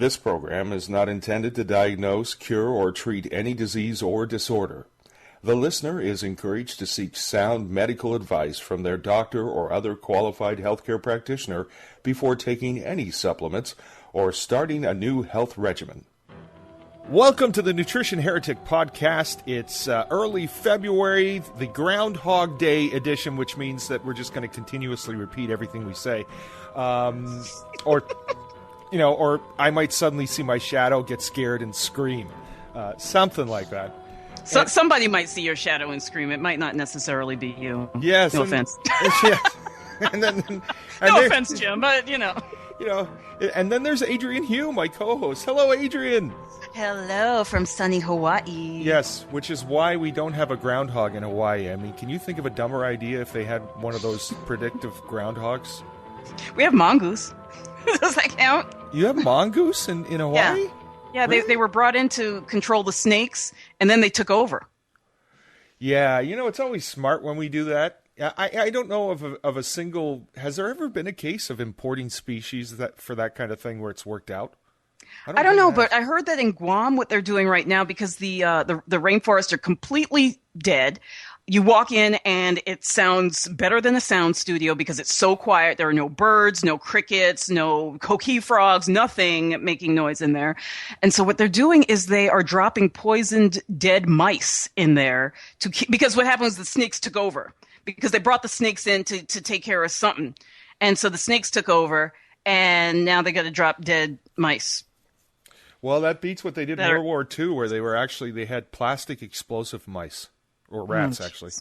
This program is not intended to diagnose, cure, or treat any disease or disorder. The listener is encouraged to seek sound medical advice from their doctor or other qualified healthcare practitioner before taking any supplements or starting a new health regimen. Welcome to the Nutrition Heretic Podcast. It's early February, the Groundhog Day edition, which means that we're just going to continuously repeat everything we say. Or I might suddenly see my shadow, get scared, and scream. Something like that. So somebody might see your shadow and scream. It might not necessarily be you. Yes. No offense. Yeah. No offense, Jim, but and then there's Adrienne Hugh, my co-host. Hello, Adrienne. Hello from sunny Hawaii. Yes, which is why we don't have a groundhog in Hawaii. I mean, can you think of a dumber idea if they had one of those predictive groundhogs? We have mongoose. Does that count? You have mongoose in Hawaii? Yeah, really? they were brought in to control the snakes, and then they took over. Yeah, it's always smart when we do that. I don't know of a single. Has there ever been a case of importing species for that kind of thing where it's worked out? I don't know, but I heard that in Guam, what they're doing right now, because the rainforests are completely dead. You walk in and it sounds better than a sound studio because it's so quiet. There are no birds, no crickets, no coqui frogs, nothing making noise in there. And so what they're doing is they are dropping poisoned dead mice in there because what happened was the snakes took over because they brought the snakes in to take care of something. And so the snakes took over and now they got to drop dead mice. Well, that beats what they did in World War II where they had plastic explosive mice. Or rats, actually.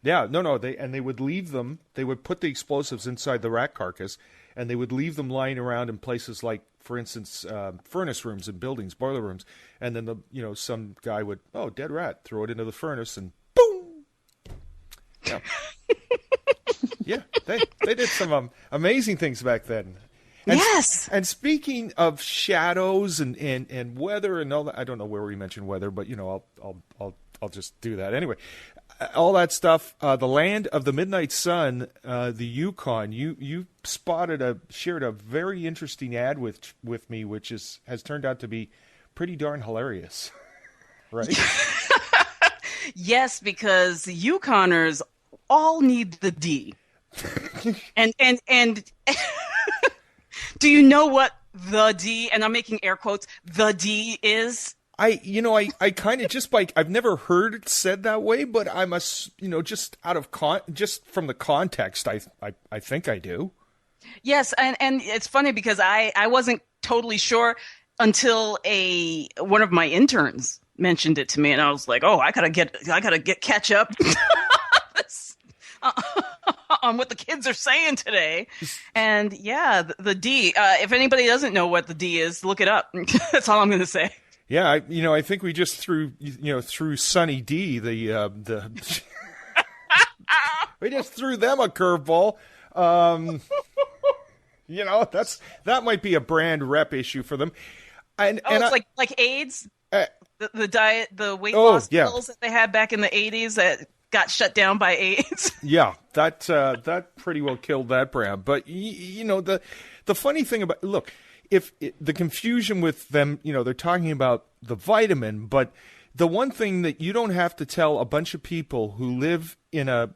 Yeah, no. They would leave them. They would put the explosives inside the rat carcass, and they would leave them lying around in places like, for instance, furnace rooms in buildings, boiler rooms. And then some guy would, dead rat, throw it into the furnace, and boom. Yeah, yeah. They did some amazing things back then. And, yes. And speaking of shadows and weather and all that, I don't know where we mentioned weather, but I'll just do that anyway. All that stuff. The land of the midnight sun, the Yukon. You shared a very interesting ad with me, which has turned out to be pretty darn hilarious, right? Yes, because the Yukoners all need the D, and do you know what the D? And I'm making air quotes. The D is. I kind of I've never heard it said that way, but just out of just from the context, I think I do. Yes, and it's funny because I wasn't totally sure until one of my interns mentioned it to me, and I was like, I gotta catch up on what the kids are saying today. And yeah, the D. If anybody doesn't know what the D is, look it up. That's all I'm going to say. Yeah, I think we just threw Sunny D the we just threw them a curveball. That might be a brand rep issue for them. It's like AIDS, the diet, the weight loss pills that they had back in the 80s that got shut down by AIDS. Yeah, that pretty well killed that brand. But the funny thing about the confusion with them, they're talking about the vitamin, but the one thing that you don't have to tell a bunch of people who live in a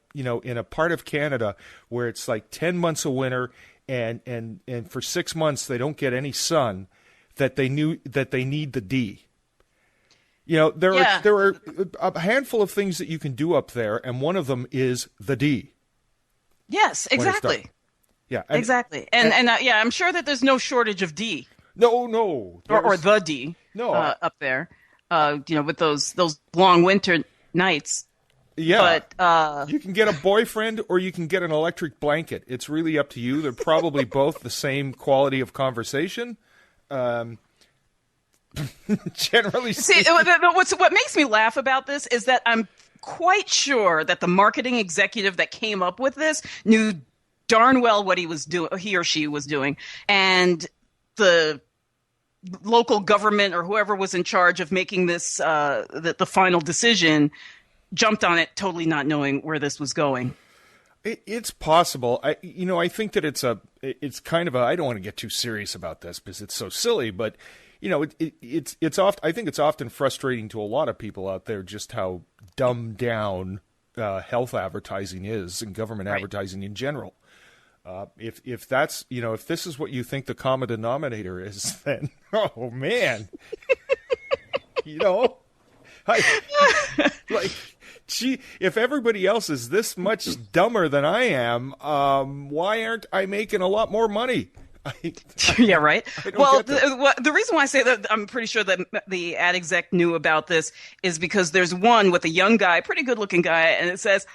part of Canada where it's like 10 months of winter and for 6 months they don't get any sun, that they need the D. There are a handful of things that you can do up there, and one of them is the D. Yes, exactly. Yeah, exactly. And I'm sure that there's no shortage of D. No. Or the D. No. Up there. With those long winter nights. Yeah. But you can get a boyfriend or you can get an electric blanket. It's really up to you. They're probably both the same quality of conversation. Generally speaking. See, what makes me laugh about this is that I'm quite sure that the marketing executive that came up with this knew darn well what he or she was doing, and the local government or whoever was in charge of making this the final decision jumped on it, totally not knowing where this was going. It's possible. I think that it's kind of a, I don't want to get too serious about this because it's so silly, but it's often, I think it's often frustrating to a lot of people out there just how dumbed down health advertising is and government advertising in general. If that's, if this is what you think the common denominator is, then, oh man, gee, if everybody else is this much dumber than I am, why aren't I making a lot more money? Yeah, right. Well, the reason why I say that I'm pretty sure that the ad exec knew about this is because there's one with a young guy, pretty good looking guy, and it says,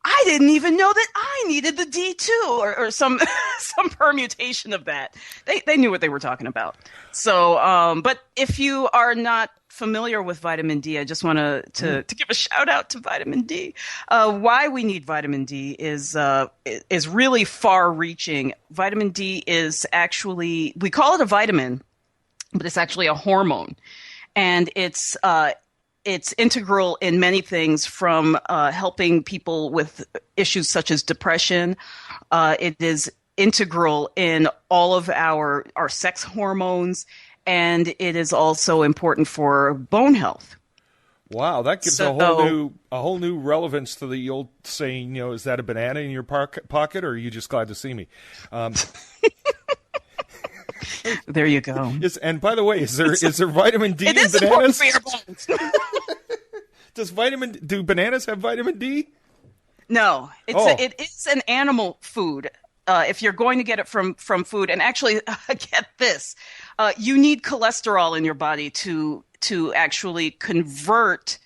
I didn't even know that I needed the D2 or some some permutation of that. They knew what they were talking about. So, but if you are not familiar with vitamin D, I just want to give a shout out to vitamin D. Why we need vitamin D is really far reaching. Vitamin D is actually, we call it a vitamin, but it's actually a hormone, and it's integral in many things, from helping people with issues such as depression. It is integral in all of our sex hormones, and it is also important for bone health. Wow, that gives a whole new relevance to the old saying, is that a banana in your pocket, or are you just glad to see me? There you go. And by the way, is there vitamin D in bananas? Do bananas have vitamin D? No, it is an animal food. If you're going to get it from food, and actually, get this, you need cholesterol in your body to actually convert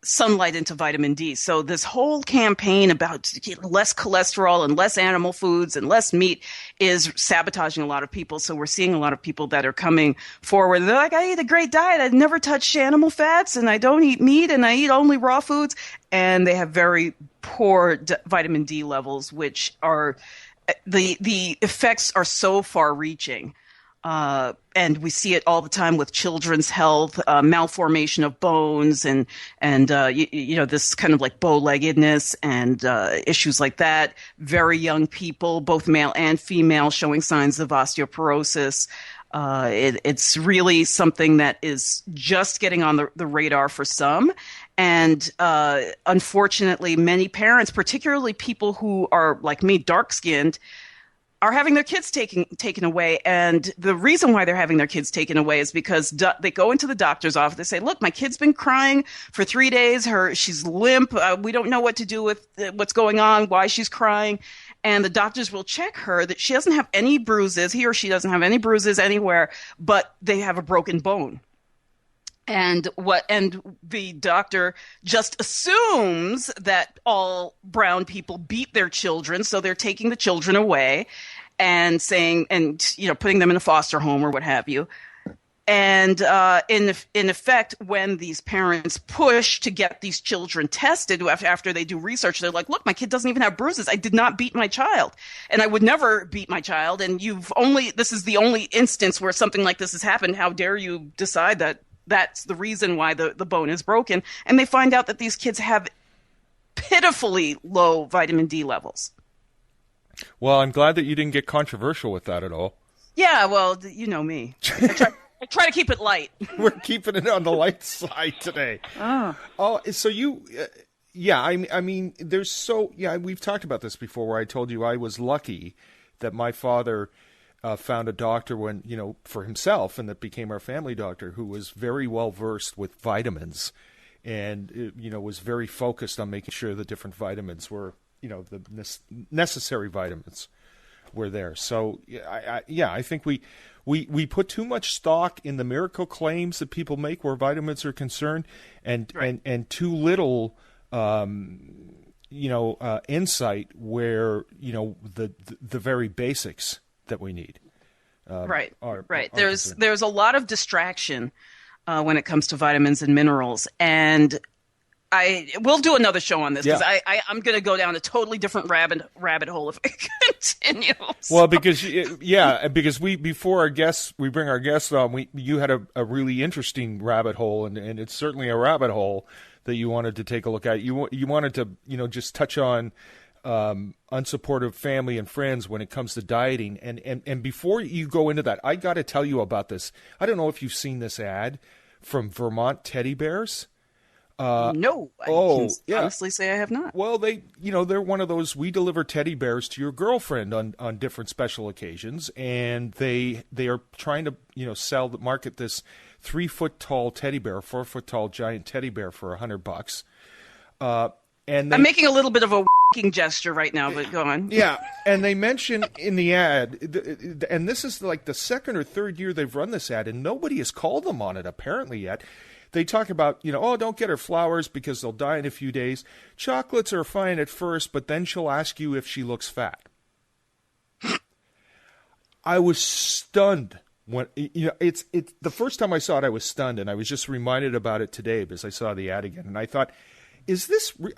sunlight into vitamin D. So this whole campaign about less cholesterol and less animal foods and less meat is sabotaging a lot of people. So we're seeing a lot of people that are coming forward. They're like, I eat a great diet. I've never touched animal fats, and I don't eat meat, and I eat only raw foods. And they have very poor vitamin D levels, which are the effects are so far reaching. And we see it all the time with children's health, malformation of bones, and this kind of like bow-leggedness and issues like that. Very young people, both male and female, showing signs of osteoporosis. It's really something that is just getting on the radar for some. And unfortunately, many parents, particularly people who are like me, dark-skinned, are having their kids taken away. And the reason why they're having their kids taken away is because they go into the doctor's office. They say, look, my kid's been crying for 3 days. She's limp. We don't know what to do with what's going on, why she's crying. And the doctors will check her that she doesn't have any bruises. He or she doesn't have any bruises anywhere, but they have a broken bone. And the doctor just assumes that all brown people beat their children, so they're taking the children away and putting them in a foster home or what have you. And in effect, when these parents push to get these children tested after they do research, they're like, look, my kid doesn't even have bruises. I did not beat my child, and I would never beat my child. And this is the only instance where something like this has happened. How dare you decide that that's the reason why the bone is broken? And they find out that these kids have pitifully low vitamin D levels. Well, I'm glad that you didn't get controversial with that at all. Yeah, well, you know me. I try to keep it light. We're keeping it on the light side today. Oh, so you, I mean, we've talked about this before, where I told you I was lucky that my father found a doctor for himself, and that became our family doctor, who was very well versed with vitamins, and was very focused on making sure the different vitamins were, the necessary vitamins were there. So I think we put too much stock in the miracle claims that people make where vitamins are concerned, and too little insight where the very basics that we need. Right. There's a lot of distraction when it comes to vitamins and minerals, and we'll do another show on this, because I'm going to go down a totally different rabbit hole if it continues. Well, because before we bring our guests on, you had a really interesting rabbit hole, and it's certainly a rabbit hole that you wanted to take a look at. You wanted to just touch on unsupportive family and friends when it comes to dieting. And before you go into that, I got to tell you about this. I don't know if you've seen this ad from Vermont teddy bears. No, I can honestly say I have not. Well, they're one of those, we deliver teddy bears to your girlfriend on different special occasions, and they are trying to, market this 3-foot tall teddy bear, 4-foot tall giant teddy bear for $100. And I'm making a little bit of a gesture right now, but go on. Yeah, and they mention in the ad, and this is like the second or third year they've run this ad, and nobody has called them on it apparently yet. They talk about, don't get her flowers because they'll die in a few days. Chocolates are fine at first, but then she'll ask you if she looks fat. I was stunned when it's the first time I saw it. I was stunned, and I was just reminded about it today because I saw the ad again, and I thought,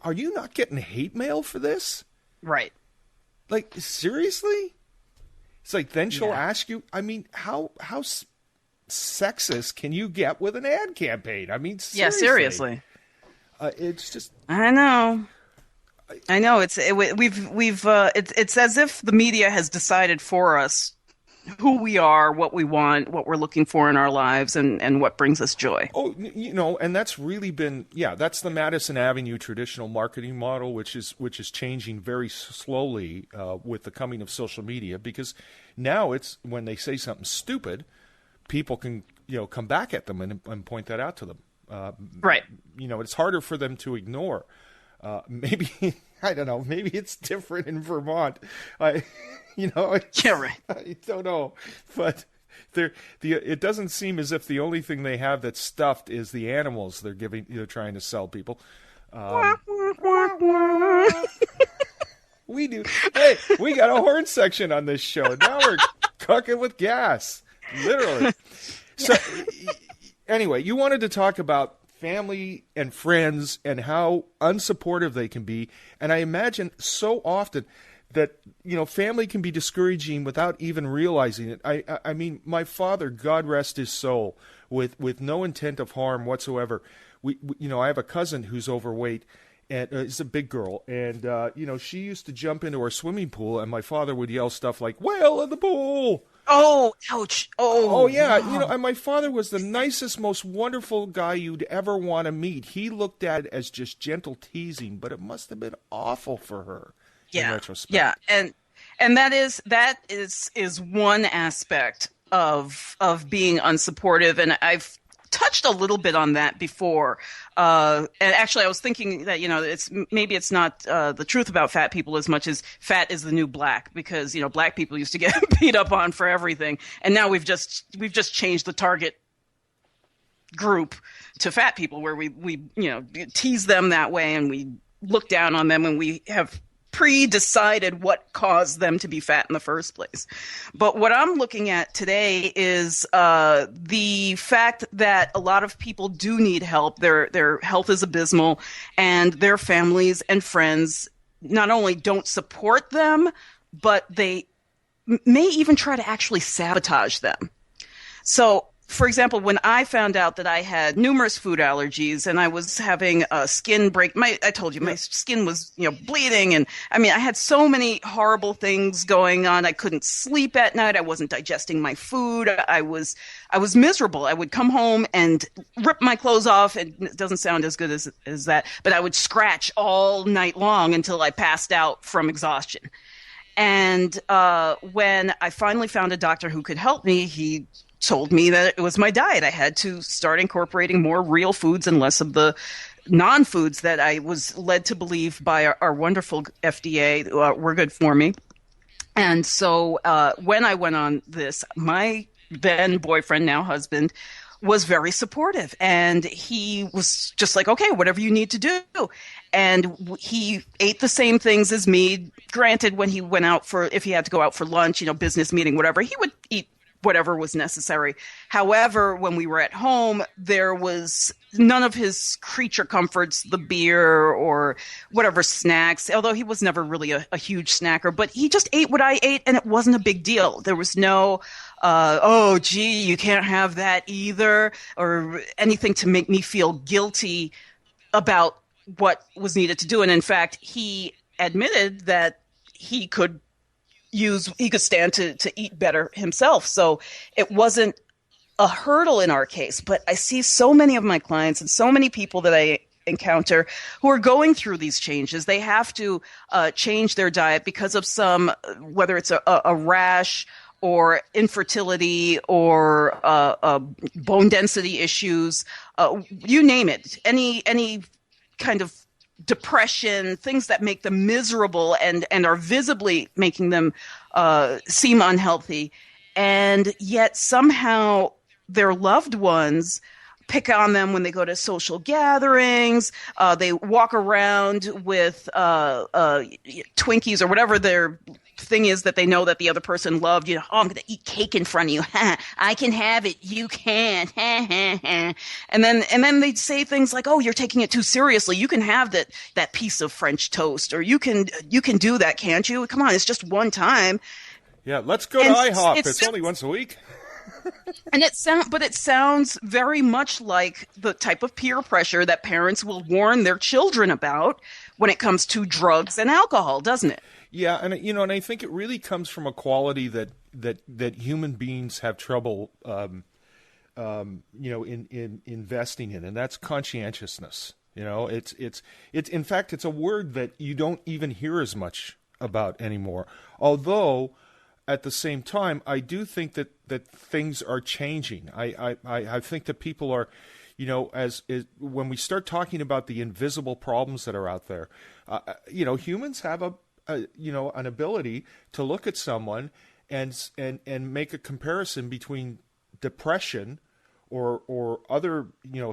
are you not getting hate mail for this? Right. Like, seriously? It's like, then she'll ask you, how sexist can you get with an ad campaign? I mean, seriously. Yeah, seriously. It's just. I know. It's as if the media has decided for us who we are, what we want, what we're looking for in our lives, and what brings us joy. Oh, and that's really been, that's the Madison Avenue traditional marketing model, which is changing very slowly with the coming of social media, because now it's when they say something stupid, people can, come back at them and point that out to them. Right. It's harder for them to ignore. Maybe, I don't know, maybe it's different in Vermont. Yeah, right. I don't know, but it doesn't seem as if the only thing they have that's stuffed is the animals they're trying to sell people. We do. Hey, we got a horn section on this show. Now we're cooking with gas, literally. So, anyway, you wanted to talk about family and friends and how unsupportive they can be, and I imagine so often that family can be discouraging without even realizing it. I mean, my father, God rest his soul, with no intent of harm whatsoever. I have a cousin who's overweight, and is a big girl, and she used to jump into our swimming pool, and my father would yell stuff like "whale in the pool." Oh, ouch! Oh, yeah. And my father was the nicest, most wonderful guy you'd ever want to meet. He looked at it as just gentle teasing, but it must have been awful for her. In retrospect. Yeah, and that is one aspect of being unsupportive, and I've touched a little bit on that before. And actually, I was thinking that it's not the truth about fat people as much as fat is the new black, because black people used to get beat up on for everything, and now we've just changed the target group to fat people, where we tease them that way, and we look down on them, and we have pre-decided what caused them to be fat in the first place. But what I'm looking at today is the fact that a lot of people do need help. Their health is abysmal, and their families and friends not only don't support them, but they may even try to actually sabotage them. So, for example, when I found out that I had numerous food allergies and I was having a skin break, I told you my skin was, bleeding, and I had so many horrible things going on. I couldn't sleep at night. I wasn't digesting my food. I was miserable. I would come home and rip my clothes off, and it doesn't sound as good as that, but I would scratch all night long until I passed out from exhaustion. And when I finally found a doctor who could help me, he told me that it was my diet. I had to start incorporating more real foods and less of the non-foods that I was led to believe by our wonderful FDA were good for me. And so when I went on this, my then boyfriend, now husband, was very supportive. And he was just like, okay, whatever you need to do. And he ate the same things as me. Granted, when he went out if he had to go out for lunch, business meeting, whatever, he would eat whatever was necessary. However, when we were at home, there was none of his creature comforts, the beer or whatever snacks, although he was never really a huge snacker, but he just ate what I ate, and it wasn't a big deal. There was no, oh, gee, you can't have that either, or anything to make me feel guilty about what was needed to do. And in fact, he admitted that he could stand to eat better himself. So it wasn't a hurdle in our case. But I see so many of my clients and so many people that I encounter who are going through these changes. They have to change their diet because of whether it's a rash or infertility or bone density issues, you name it, any kind of depression, things that make them miserable and are visibly making them seem unhealthy. And yet somehow their loved ones pick on them when they go to social gatherings. They walk around with Twinkies or whatever their thing is that they know that the other person loved. Oh, I'm going to eat cake in front of you. I can have it. You can't. And then they say things like, "Oh, you're taking it too seriously. You can have that piece of French toast, or you can do that, can't you? Come on, it's just one time." Yeah, let's go to IHOP. It's only once a week. And it sounds very much like the type of peer pressure that parents will warn their children about when it comes to drugs and alcohol, doesn't it? Yeah, and and I think it really comes from a quality that human beings have trouble, in investing in, and that's conscientiousness. It's in fact it's a word that you don't even hear as much about anymore. Although, at the same time, I do think that things are changing. I think that people are, when we start talking about the invisible problems that are out there, humans have an ability to look at someone and make a comparison between depression or other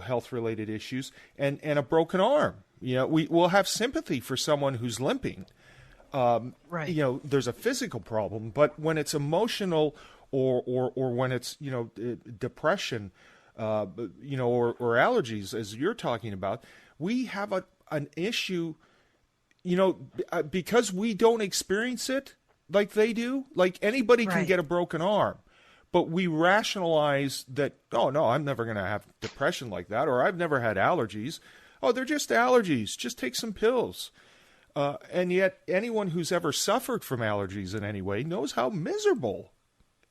health related issues and a broken arm. We'll have sympathy for someone who's limping. Right. There's a physical problem, but when it's emotional or when it's depression, or allergies, as you're talking about, we have an issue. Because we don't experience it like they do. Like anybody can get a broken arm, but we rationalize that. Oh no, I'm never going to have depression like that, or I've never had allergies. Oh, they're just allergies. Just take some pills. And yet, anyone who's ever suffered from allergies in any way knows how miserable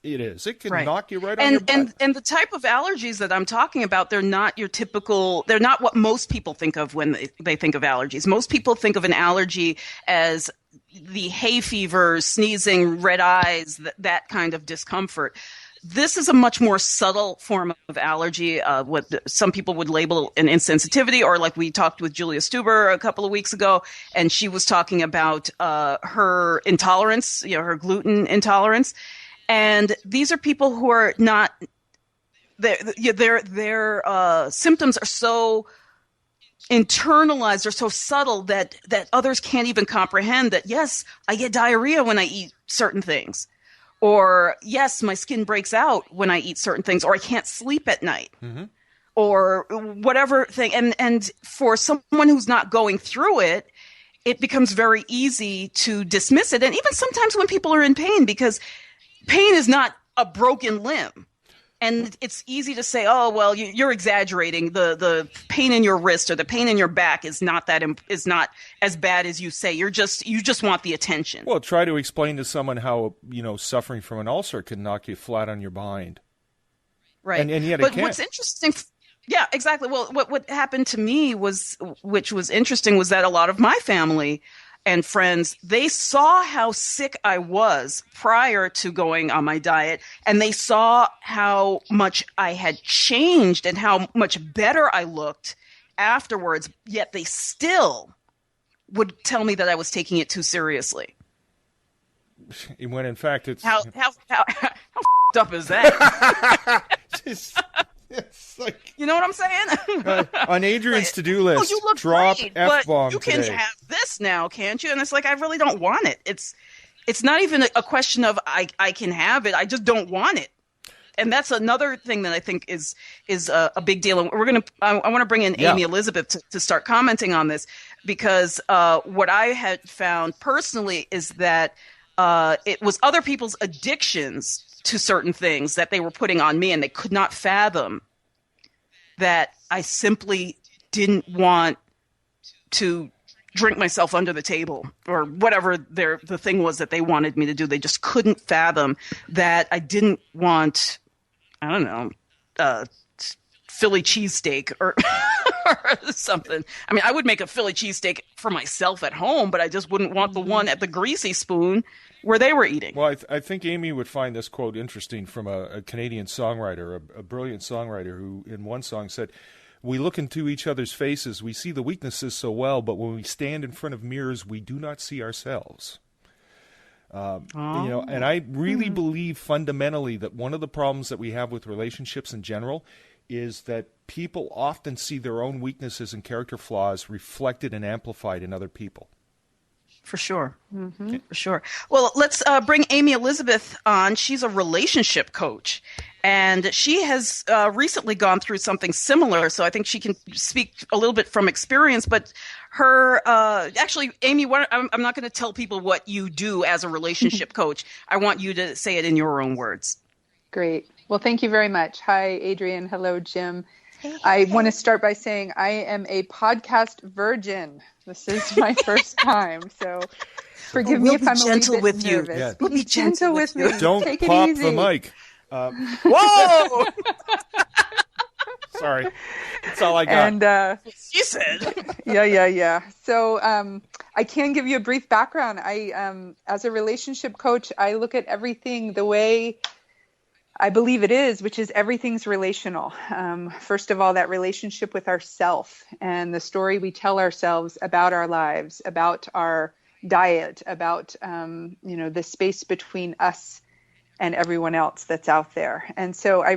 it is. It can knock you right on your butt. And the type of allergies that I'm talking about, they're not they're not what most people think of when they think of allergies. Most people think of an allergy as the hay fever, sneezing, red eyes, that kind of discomfort. This is a much more subtle form of allergy, what some people would label an insensitivity, or like we talked with Julia Stuber a couple of weeks ago, and she was talking about her intolerance, her gluten intolerance. And these are people who are not, their symptoms are so internalized or so subtle that others can't even comprehend that, yes, I get diarrhea when I eat certain things. Or, yes, my skin breaks out when I eat certain things, or I can't sleep at night, or whatever thing. And for someone who's not going through it, it becomes very easy to dismiss it. And even sometimes when people are in pain, because pain is not a broken limb. And it's easy to say, oh, well, you're exaggerating. The pain in your wrist or the pain in your back is not as bad as you say. You just want the attention. Well, try to explain to someone how suffering from an ulcer can knock you flat on your behind. Right. And yet but it can't. What's interesting, yeah, exactly. Well, what happened to me which was interesting, was that a lot of my family and friends, they saw how sick I was prior to going on my diet, and they saw how much I had changed and how much better I looked afterwards, yet they still would tell me that I was taking it too seriously. When in fact it's... How up is that? It's like, you know what I'm saying? On Adrian's to-do list, you look drop great, F-bomb but you can today. have this now, can't you? And it's like, I really don't want it. It's not even a question of I can have it. I just don't want it. And that's another thing that I think is a big deal. And I want to bring in Amy Elizabeth to start commenting on this, because what I had found personally is that it was other people's addictions to certain things that they were putting on me, and they could not fathom that I simply didn't want to drink myself under the table or whatever the thing was that they wanted me to do. They just couldn't fathom that I didn't want, I don't know, Philly cheesesteak or, or something. I mean, I would make a Philly cheesesteak for myself at home, but I just wouldn't want the one at the Greasy Spoon where they were eating. Well, I think Amy would find this quote interesting from a Canadian songwriter, a brilliant songwriter who in one song said, "We look into each other's faces, we see the weaknesses so well, but when we stand in front of mirrors, we do not see ourselves." And I really believe fundamentally that one of the problems that we have with relationships in general is that people often see their own weaknesses and character flaws reflected and amplified in other people. For sure. Mm-hmm. For sure. Well, let's bring Amy Elizabeth on. She's a relationship coach, and she has recently gone through something similar, so I think she can speak a little bit from experience. But her actually, Amy, I'm not going to tell people what you do as a relationship coach. I want you to say it in your own words. Great. Well, thank you very much. Hi, Adrian. Hello, Jim. I want to start by saying I am a podcast virgin. This is my first time, so forgive me if I'm a little bit nervous. Yeah. We'll be gentle with me. Don't Take it pop easy. the mic. Whoa! Sorry. That's all I got. And She said. Yeah. So I can give you a brief background. I, as a relationship coach, I look at everything the way I believe it is, which is everything's relational. First of all, that relationship with ourself and the story we tell ourselves about our lives, about our diet, about, the space between us and everyone else that's out there. And so I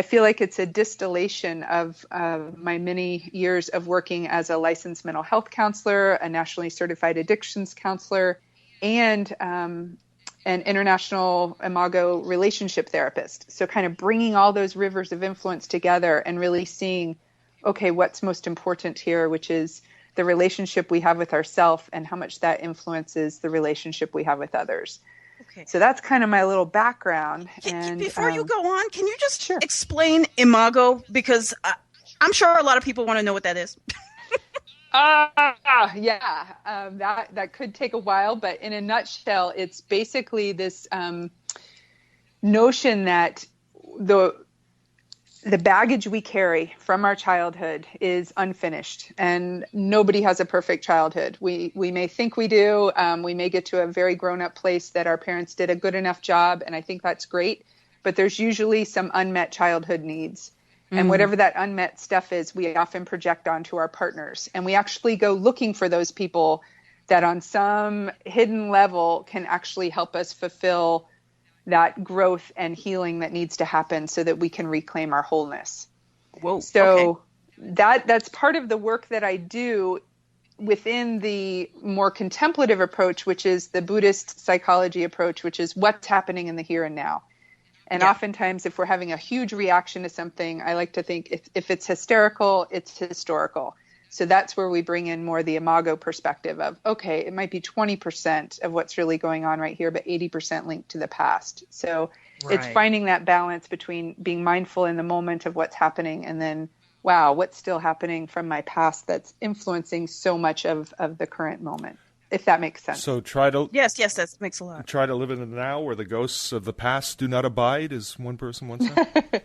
feel like it's a distillation of my many years of working as a licensed mental health counselor, a nationally certified addictions counselor, and an international Imago relationship therapist. So kind of bringing all those rivers of influence together and really seeing, okay, what's most important here, which is the relationship we have with ourselves and how much that influences the relationship we have with others. Okay. So that's kind of my little background. And before you go on, can you just explain Imago? Because I'm sure a lot of people want to know what that is. That could take a while, but in a nutshell, it's basically this notion that the baggage we carry from our childhood is unfinished, and nobody has a perfect childhood. We may think we do. We may get to a very grown-up place that our parents did a good enough job, and I think that's great. But there's usually some unmet childhood needs. And whatever that unmet stuff is, we often project onto our partners. And we actually go looking for those people that on some hidden level can actually help us fulfill that growth and healing that needs to happen so that we can reclaim our wholeness. Whoa. So that's part of the work that I do within the more contemplative approach, which is the Buddhist psychology approach, which is what's happening in the here and now. And oftentimes, if we're having a huge reaction to something, I like to think if it's hysterical, it's historical. So that's where we bring in more the Imago perspective of, okay, it might be 20% of what's really going on right here, but 80% linked to the past. So it's finding that balance between being mindful in the moment of what's happening and then, wow, what's still happening from my past that's influencing so much of the current moment. If that makes sense. So try to... Yes, that makes a lot. Try to live in the now where the ghosts of the past do not abide, as one person once said.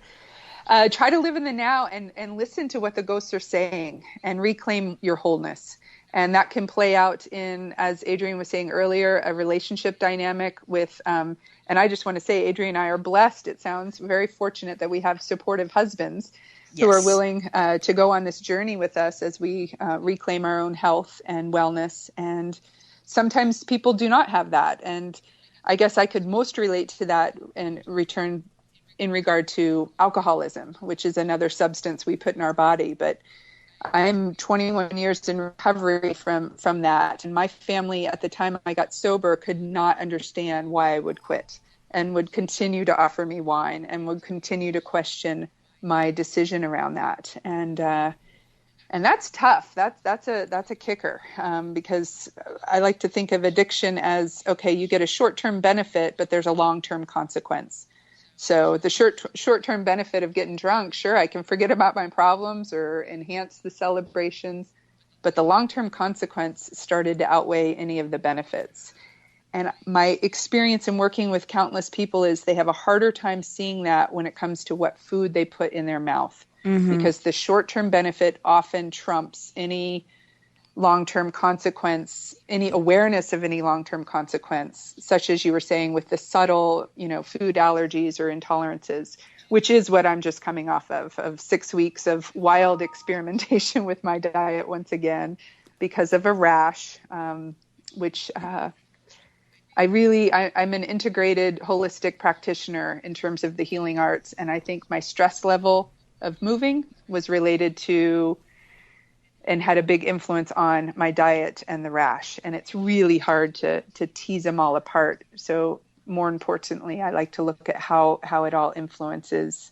Try to live in the now and listen to what the ghosts are saying and reclaim your wholeness. And that can play out in, as Adrian was saying earlier, a relationship dynamic with, and I just want to say, Adrian and I are blessed. It sounds very fortunate that we have supportive husbands who are willing to go on this journey with us as we reclaim our own health and wellness. And sometimes people do not have that. And I guess I could most relate to that in regard to alcoholism, which is another substance we put in our body. But I'm 21 years in recovery from that. And my family at the time I got sober could not understand why I would quit and would continue to offer me wine and would continue to question my decision around that. And that's tough. That's a kicker, because I like to think of addiction as, okay, you get a short-term benefit, but there's a long-term consequence. So the short-term benefit of getting drunk, sure, I can forget about my problems or enhance the celebrations. but the long-term consequence started to outweigh any of the benefits. And my experience in working with countless people is they have a harder time seeing that when it comes to what food they put in their mouth, because the short-term benefit often trumps any long-term consequence, any awareness of any long-term consequence, such as you were saying with the subtle, food allergies or intolerances, which is what I'm just coming off of 6 weeks of wild experimentation with my diet once again because of a rash, which I'm an integrated holistic practitioner in terms of the healing arts. And I think my stress level of moving was related to and had a big influence on my diet and the rash. And it's really hard to tease them all apart. So more importantly, I like to look at how it all influences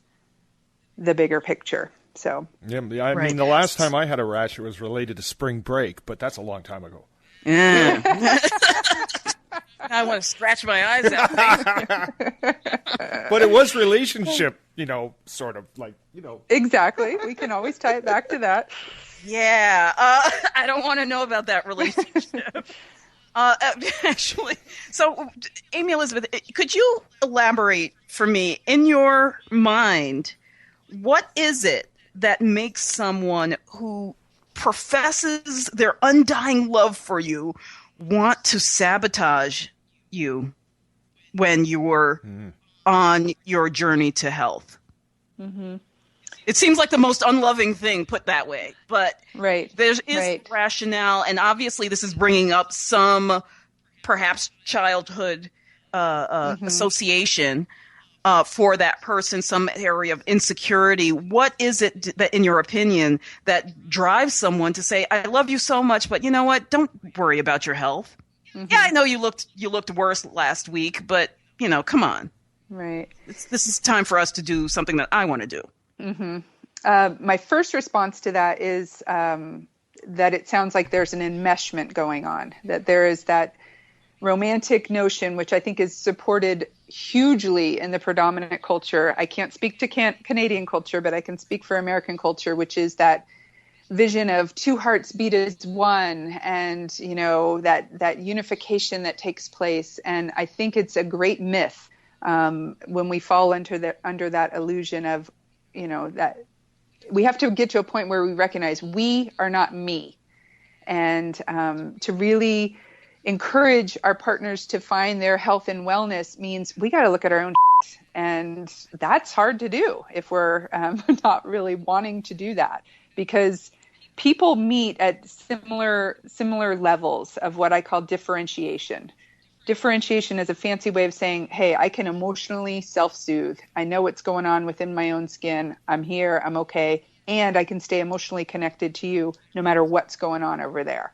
the bigger picture. So yeah, I mean, the last time I had a rash, it was related to spring break, but that's a long time ago. Yeah. I want to scratch my eyes out. But it was relationship, sort of like, Exactly. We can always tie it back to that. Yeah. I don't want to know about that relationship. Actually, so Amy Elizabeth, could you elaborate for me, in your mind, what is it that makes someone who professes their undying love for you want to sabotage you when you were on your journey to health? Mm-hmm. It seems like the most unloving thing put that way, but there is rationale, and obviously this is bringing up some perhaps childhood association for that person, some area of insecurity. What is it that, in your opinion, that drives someone to say, I love you so much, but you know what? Don't worry about your health. Mm-hmm. Yeah, I know you looked worse last week, but, come on. Right. This is time for us to do something that I want to do. Mm-hmm. My first response to that is that it sounds like there's an enmeshment going on, that there is that romantic notion, which I think is supported hugely in the predominant culture. I can't speak to Canadian culture, but I can speak for American culture, which is that vision of two hearts beat as one, and that unification that takes place. And I think it's a great myth when we fall under that illusion of that we have to get to a point where we recognize we are not me, and to really encourage our partners to find their health and wellness means we got to look at our own and that's hard to do if we're not really wanting to do that, because people meet at similar levels of what I call differentiation. Differentiation is a fancy way of saying, hey, I can emotionally self-soothe. I know what's going on within my own skin. I'm here. I'm okay. And I can stay emotionally connected to you no matter what's going on over there.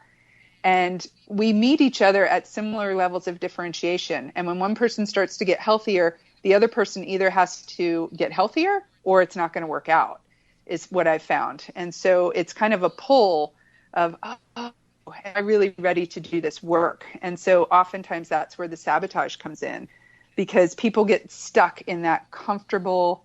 And we meet each other at similar levels of differentiation. And when one person starts to get healthier, the other person either has to get healthier or it's not going to work out, is what I've found. And so it's kind of a pull of, am I really ready to do this work? And so oftentimes that's where the sabotage comes in, because people get stuck in that comfortable,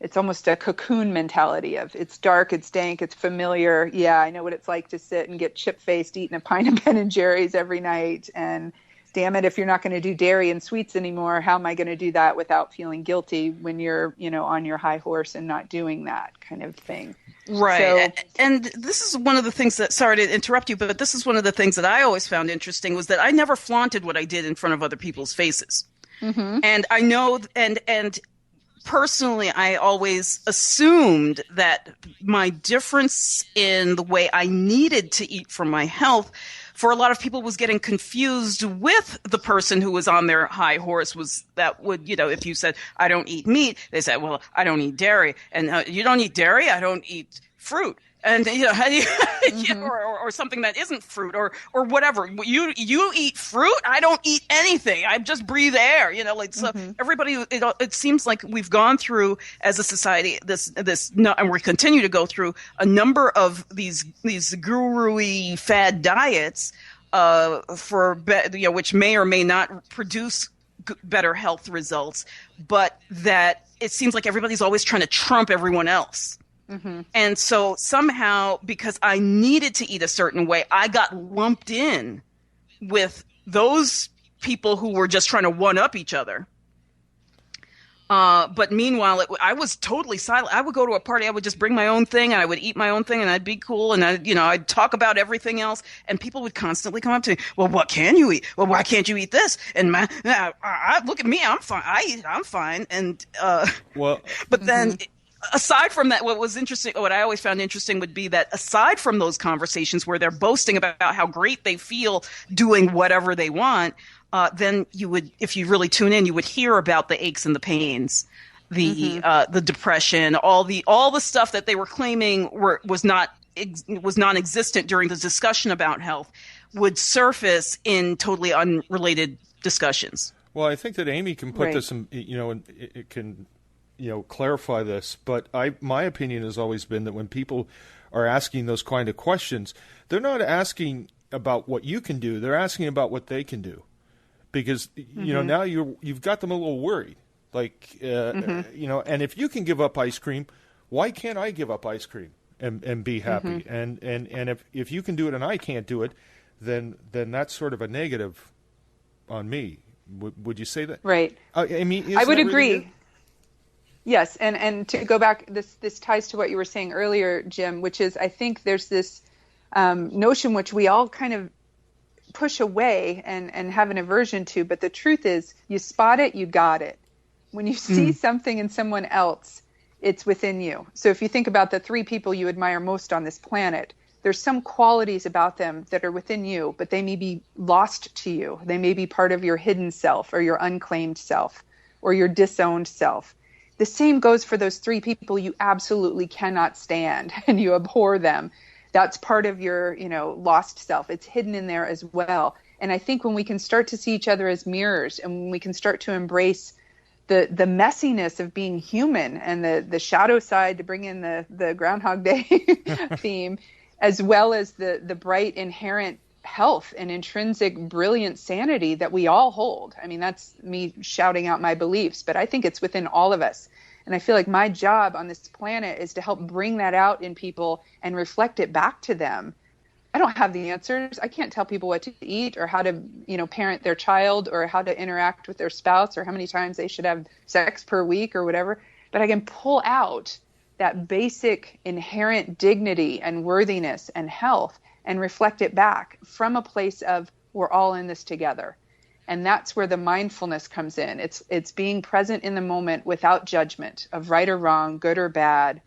it's almost a cocoon mentality of it's dark, it's dank, it's familiar. Yeah, I know what it's like to sit and get chip-faced eating a pint of Ben & Jerry's every night. And damn it, if you're not going to do dairy and sweets anymore, how am I going to do that without feeling guilty when you're, on your high horse and not doing that kind of thing? Right. So, and this is one of the things that, sorry to interrupt you, but this is one of the things that I always found interesting was that I never flaunted what I did in front of other people's faces. Mm-hmm. And I know, and personally, I always assumed that my difference in the way I needed to eat for my health for a lot of people was getting confused with the person who was on their high horse. Was that would, if you said, I don't eat meat, they said, well, I don't eat dairy. And you don't eat dairy? I don't eat fruit. And how do you, mm-hmm. or something that isn't fruit or whatever. You eat fruit. I don't eat anything. I just breathe air. So mm-hmm. everybody. It seems like we've gone through as a society this, and we continue to go through a number of these guru-y fad diets which may or may not produce better health results, but that it seems like everybody's always trying to trump everyone else. And so somehow, because I needed to eat a certain way, I got lumped in with those people who were just trying to one-up each other. But meanwhile, I was totally silent. I would go to a party, I would just bring my own thing, and I would eat my own thing, and I'd be cool, and I'd talk about everything else, and people would constantly come up to me. Well, what can you eat? Well, why can't you eat this? And look at me, I'm fine. I eat, I'm fine. And but then. Aside from that, what was interesting, what I always found interesting would be that aside from those conversations where they're boasting about how great they feel doing whatever they want, then you would, if you really tune in, you would hear about the aches and the pains, the depression, all the stuff that they were claiming was non-existent during the discussion about health would surface in totally unrelated discussions. Well, I think that Amy can put this in, and it can. Clarify this, but my opinion has always been that when people are asking those kind of questions, they're not asking about what you can do; they're asking about what they can do, because now you've got them a little worried. Like and if you can give up ice cream, why can't I give up ice cream and be happy? And if you can do it and I can't do it, then that's sort of a negative on me. Would you say that? Right. Amy, I would agree. Really yes, and to go back, this ties to what you were saying earlier, Jim, which is I think there's this notion which we all kind of push away and have an aversion to, but the truth is you spot it, you got it. When you see something in someone else, it's within you. So if you think about the 3 people you admire most on this planet, there's some qualities about them that are within you, but they may be lost to you. They may be part of your hidden self or your unclaimed self or your disowned self. The same goes for those 3 people you absolutely cannot stand and you abhor them. That's part of your, lost self. It's hidden in there as well. And I think when we can start to see each other as mirrors and when we can start to embrace the messiness of being human and the shadow side, to bring in the Groundhog Day theme, as well as the bright inherent health and intrinsic brilliant sanity that we all hold. I mean, that's me shouting out my beliefs, but I think it's within all of us. And I feel like my job on this planet is to help bring that out in people and reflect it back to them. I don't have the answers. I can't tell people what to eat or how to, parent their child or how to interact with their spouse or how many times they should have sex per week or whatever. But I can pull out that basic inherent dignity and worthiness and health and reflect it back from a place of we're all in this together. And that's where the mindfulness comes in. It's being present in the moment without judgment of right or wrong, good or bad.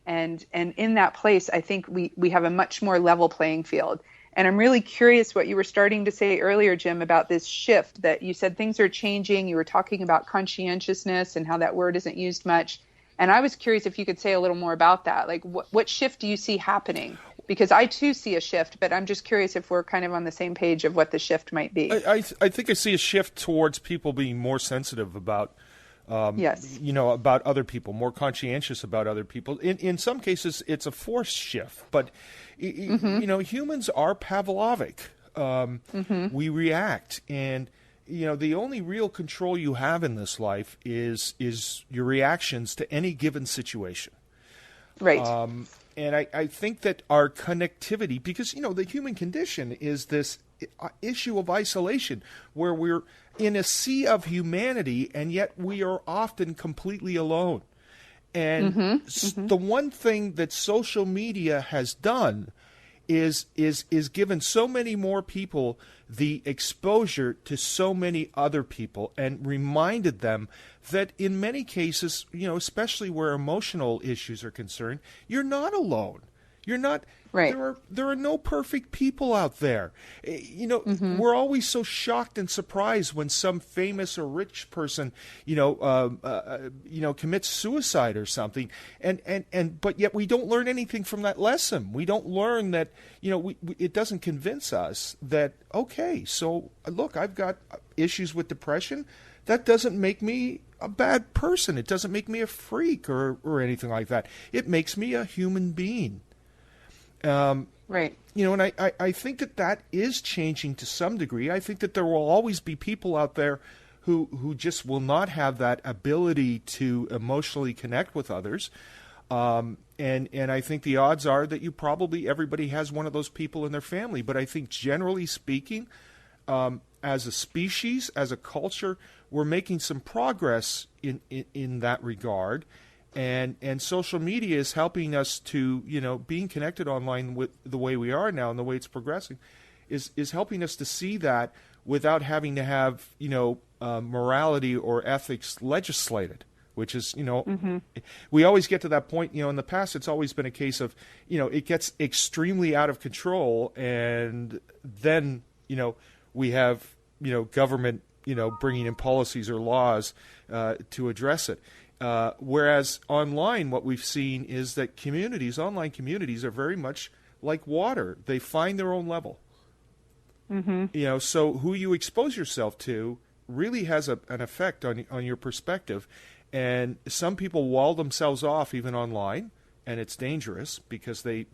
And in that place, I think we have a much more level playing field. And I'm really curious what you were starting to say earlier, Jim, about this shift that you said things are changing. You were talking about conscientiousness and how that word isn't used much. And I was curious if you could say a little more about that. Like, what shift do you see happening? Because I, too, see a shift, but I'm just curious if we're kind of on the same page of what the shift might be. I think I see a shift towards people being more sensitive about, about other people, more conscientious about other people. In some cases, it's a forced shift, but, humans are Pavlovic. We react, and the only real control you have in this life is your reactions to any given situation. Right. And I think that our connectivity, because, the human condition is this issue of isolation where we're in a sea of humanity and yet we are often completely alone. And the one thing that social media has done is given so many more people the exposure to so many other people and reminded them that in many cases, especially where emotional issues are concerned, you're not alone. You're not. Right. There are no perfect people out there. We're always so shocked and surprised when some famous or rich person, commits suicide or something, but yet we don't learn anything from that lesson. We don't learn that, it doesn't convince us that, okay, so look, I've got issues with depression. That doesn't make me a bad person. It doesn't make me a freak or anything like that. It makes me a human being. Right. And I think that is changing to some degree. I think that there will always be people out there who just will not have that ability to emotionally connect with others. And I think the odds are that everybody has one of those people in their family. But I think generally speaking, as a species, as a culture, we're making some progress in that regard. And social media is helping us to, being connected online with the way we are now and the way it's progressing is helping us to see that without having to have, morality or ethics legislated, which is, we always get to that point, in the past, it's always been a case of, it gets extremely out of control. And then, we have, government, bringing in policies or laws to address it. Whereas online, what we've seen is that online communities are very much like water. They find their own level. Mm-hmm. So who you expose yourself to really has an effect on your perspective. And some people wall themselves off even online, and it's dangerous because they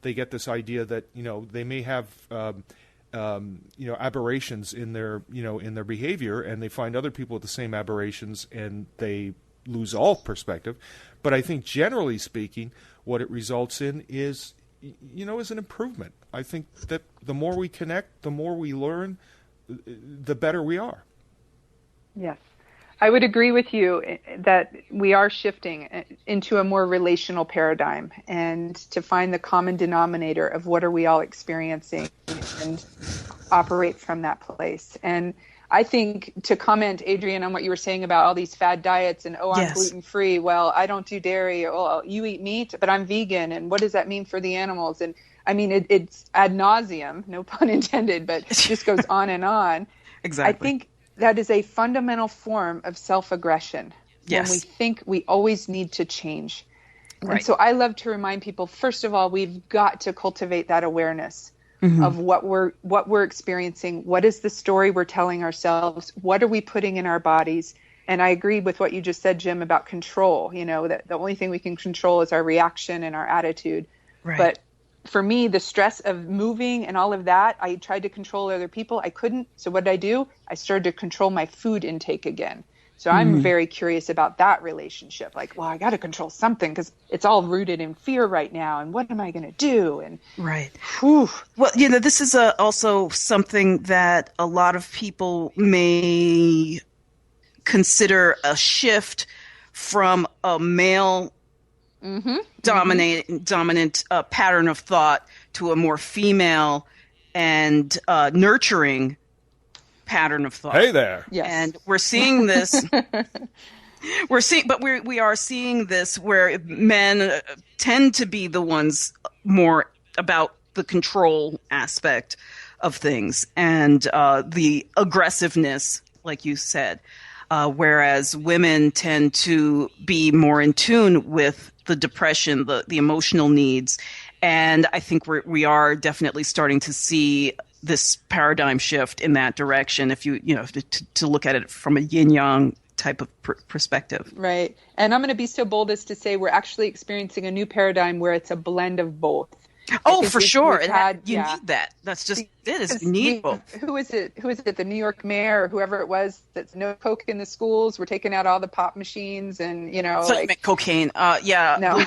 get this idea that they may have aberrations in their behavior, and they find other people with the same aberrations, and they lose all perspective. But I think generally speaking, what it results in is an improvement. I think that the more we connect, the more we learn, the better we are. Yes. I would agree with you that we are shifting into a more relational paradigm, and to find the common denominator of what are we all experiencing and operate from that place. And I think, to comment, Adrienne, on what you were saying about all these fad diets and, I'm gluten-free. Well, I don't do dairy. Oh, you eat meat, but I'm vegan. And what does that mean for the animals? And I mean, it's ad nauseum, no pun intended, but it just goes on and on. Exactly. I think that is a fundamental form of self-aggression. Yes. When we think we always need to change. Right. And so I love to remind people, first of all, we've got to cultivate that awareness of what we're experiencing. What is the story we're telling ourselves? What are we putting in our bodies? And I agree with what you just said, Jim, about control. That the only thing we can control is our reaction and our attitude. Right. But for me, the stress of moving and all of that, I tried to control other people. I couldn't. So what did I do? I started to control my food intake again. So I'm very curious about that relationship. Like, well, I got to control something because it's all rooted in fear right now. And what am I going to do? And right. Whew. Well, this is also something that a lot of people may consider a shift from a male dominant pattern of thought to a more female and nurturing pattern of thought. Hey there. Yes. And we're seeing this. we are seeing this where men tend to be the ones more about the control aspect of things and the aggressiveness, like you said, whereas women tend to be more in tune with the depression, the emotional needs. And I think we are definitely starting to see this paradigm shift in that direction, if to look at it from a yin-yang type of perspective. Right. And I'm going to be so bold as to say we're actually experiencing a new paradigm where it's a blend of both. Oh, for sure. You need that. That's just it. Is you need both. Who is it? The New York mayor or whoever it was that's no coke in the schools? We're taking out all the pop machines and, cocaine. Yeah. No.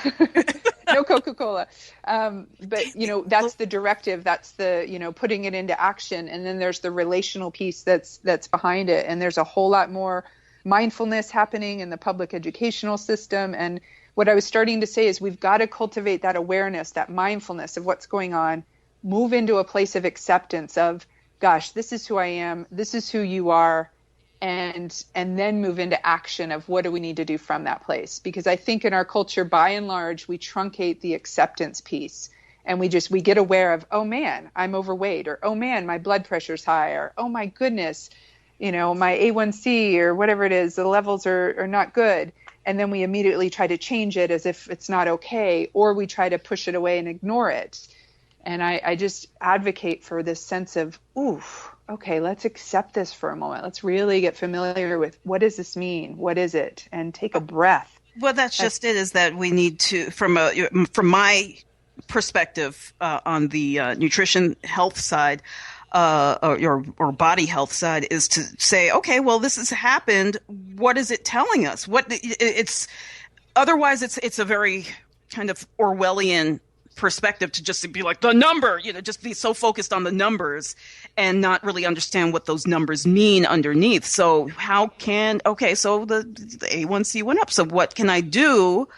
No Coca-Cola. But, that's the directive. That's the, putting it into action. And then there's the relational piece that's behind it. And there's a whole lot more mindfulness happening in the public educational system. And what I was starting to say is we've got to cultivate that awareness, that mindfulness of what's going on, move into a place of acceptance of, gosh, this is who I am, this is who you are, and then move into action of what do we need to do from that place. Because I think in our culture, by and large, we truncate the acceptance piece. And we get aware of, oh man, I'm overweight, or oh man, my blood pressure's high, or oh my goodness, my A1C or whatever it is, the levels are not good. And then we immediately try to change it as if it's not okay, or we try to push it away and ignore it. And I just advocate for this sense of, okay, let's accept this for a moment. Let's really get familiar with what does this mean? What is it? And take a breath. Well, that's just it, is that we need to, from my perspective on the nutrition health side, or body health side, is to say, okay, well, this has happened. What is it telling us? otherwise it's a very kind of Orwellian perspective to just be like the number, just be so focused on the numbers and not really understand what those numbers mean underneath. So so the A1C went up. So what can I do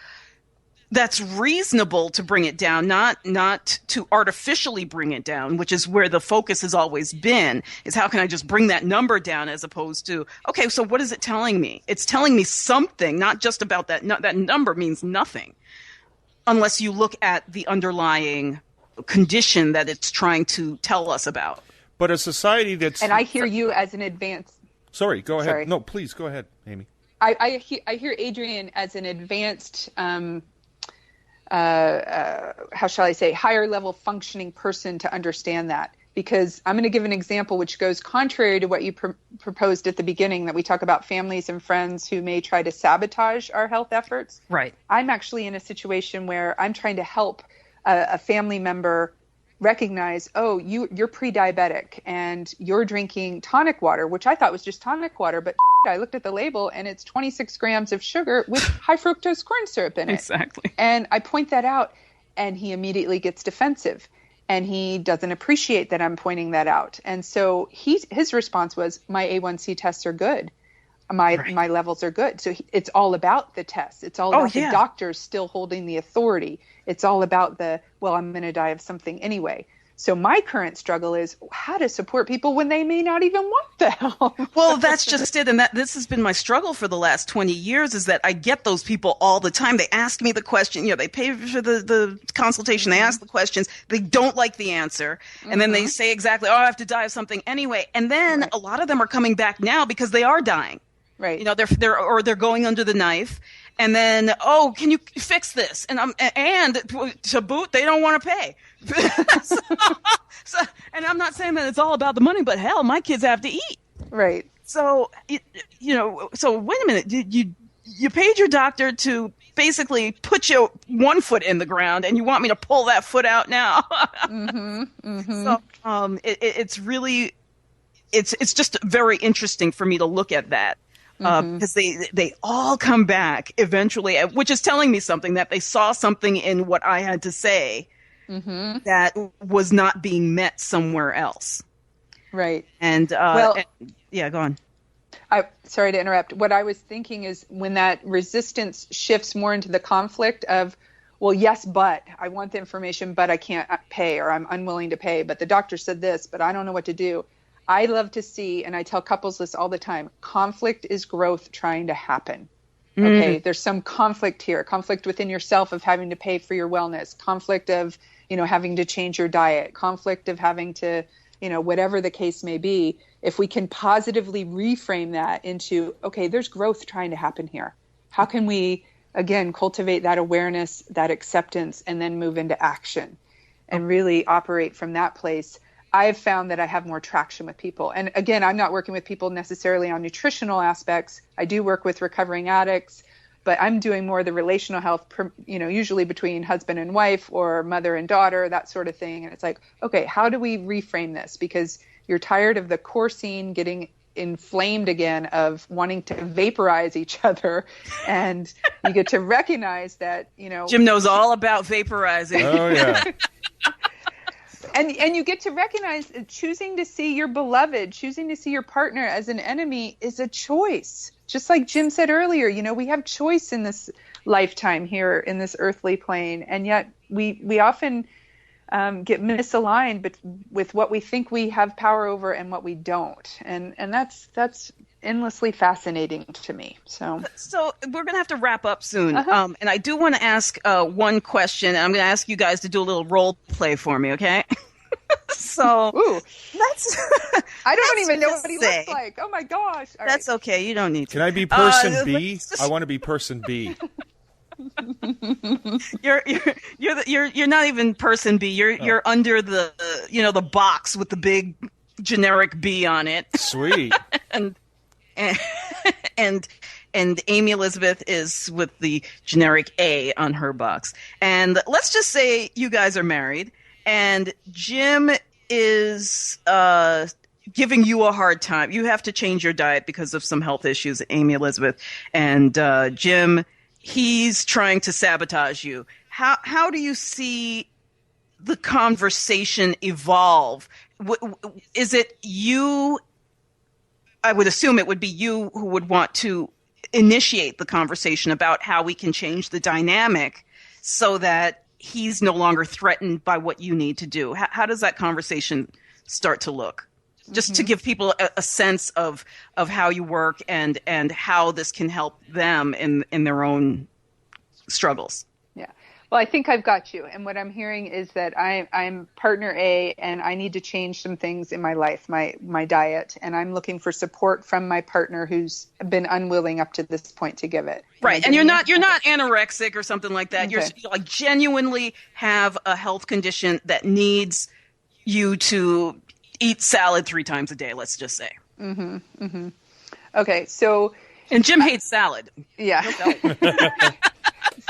that's reasonable to bring it down, not to artificially bring it down, which is where the focus has always been, is how can I just bring that number down, as opposed to, okay, so what is it telling me? It's telling me something, not just about that. That number means nothing unless you look at the underlying condition that it's trying to tell us about. But a society that's... And I hear you as an advanced... Sorry, go ahead. Sorry. No, please, go ahead, Amy. I hear Adrian as an advanced... how shall I say, higher level functioning person to understand that. Because I'm going to give an example which goes contrary to what you proposed at the beginning, that we talk about families and friends who may try to sabotage our health efforts. Right. I'm actually in a situation where I'm trying to help a family member recognize, oh, you're pre-diabetic and you're drinking tonic water, which I thought was just tonic water, but I looked at the label and it's 26 grams of sugar with high fructose corn syrup in it. Exactly. And I point that out and he immediately gets defensive and he doesn't appreciate that I'm pointing that out. And so his response was, my A1C tests are good. My levels are good. So it's all about the tests. It's all about the doctors still holding the authority. It's all about I'm going to die of something anyway. So my current struggle is how to support people when they may not even want the help. Well, that's just it. And this has been my struggle for the last 20 years, is that I get those people all the time. They ask me the question, they pay for the consultation. They ask the questions. They don't like the answer. And then they say exactly, I have to die of something anyway. And then a lot of them are coming back now because they are dying. Right. They're going under the knife. And then, can you fix this? And to boot, they don't want to pay. And I'm not saying that it's all about the money, but hell, my kids have to eat. Right. So, so wait a minute. You paid your doctor to basically put your one foot in the ground, and you want me to pull that foot out now? So, it's really, it's just very interesting for me to look at that. Because they all come back eventually, which is telling me something, that they saw something in what I had to say that was not being met somewhere else. Right. And go on. Sorry to interrupt. What I was thinking is when that resistance shifts more into the conflict of, well, yes, but I want the information, but I can't pay, or I'm unwilling to pay, but the doctor said this, but I don't know what to do. I love to see, and I tell couples this all the time, conflict is growth trying to happen. Okay, there's some conflict here, conflict within yourself of having to pay for your wellness, conflict of, having to change your diet, conflict of having to, whatever the case may be. If we can positively reframe that into, okay, there's growth trying to happen here. How can we, again, cultivate that awareness, that acceptance, and then move into action and really operate from that place? I've found that I have more traction with people. And again, I'm not working with people necessarily on nutritional aspects. I do work with recovering addicts, but I'm doing more of the relational health, usually between husband and wife or mother and daughter, that sort of thing. And it's like, okay, how do we reframe this? Because you're tired of the core scene getting inflamed again of wanting to vaporize each other. And you get to recognize that, Jim knows all about vaporizing. Oh, yeah. And you get to recognize choosing to see your beloved, choosing to see your partner as an enemy is a choice. Just like Jim said earlier, we have choice in this lifetime here in this earthly plane. And yet we often get misaligned with what we think we have power over and what we don't. And that's endlessly fascinating to me. So we're going to have to wrap up soon. And I do want to ask one question. I'm going to ask you guys to do a little role play for me, okay? So that's I don't even know what he looks like. Oh my gosh. All that's right. Okay. You don't need to. Can I be person B? I want to be person B. You're not even person B. You're under the the box with the big generic B on it. Sweet. and Amy Elizabeth is with the generic A on her box. And let's just say you guys are married, and Jim is giving you a hard time. You have to change your diet because of some health issues, Amy Elizabeth. And Jim, he's trying to sabotage you. How do you see the conversation evolve? Is it you? I would assume it would be you who would want to initiate the conversation about how we can change the dynamic so that he's no longer threatened by what you need to do. How does that conversation start to look? Just to give people a sense of how you work and how this can help them in their own struggles. Yeah. Well, I think I've got you. And what I'm hearing is that I'm partner A, and I need to change some things in my life, my diet. And I'm looking for support from my partner who's been unwilling up to this point to give it. Right. And you're not anorexic or something like that. Okay. You're like genuinely have a health condition that needs you to eat salad 3 times a day, let's just say. Okay. So. And Jim hates salad. Yeah.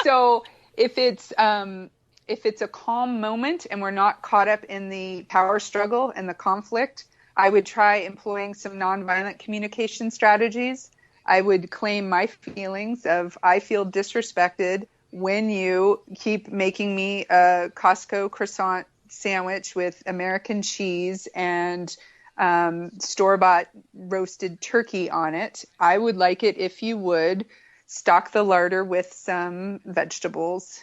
So if it's a calm moment and we're not caught up in the power struggle and the conflict, I would try employing some nonviolent communication strategies. I would claim my feelings of, I feel disrespected when you keep making me a Costco croissant sandwich with American cheese and store-bought roasted turkey on it. I would like it if you would stock the larder with some vegetables.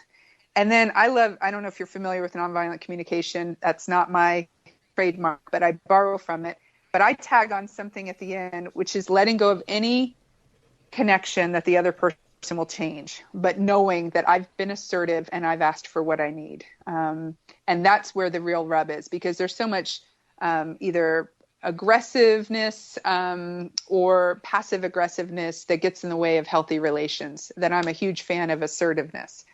And then I don't know if you're familiar with nonviolent communication. That's not my trademark, but I borrow from it. But I tag on something at the end, which is letting go of any connection that the other person will change, but knowing that I've been assertive and I've asked for what I need. And that's where the real rub is, because there's so much either aggressiveness or passive aggressiveness that gets in the way of healthy relations, that I'm a huge fan of assertiveness.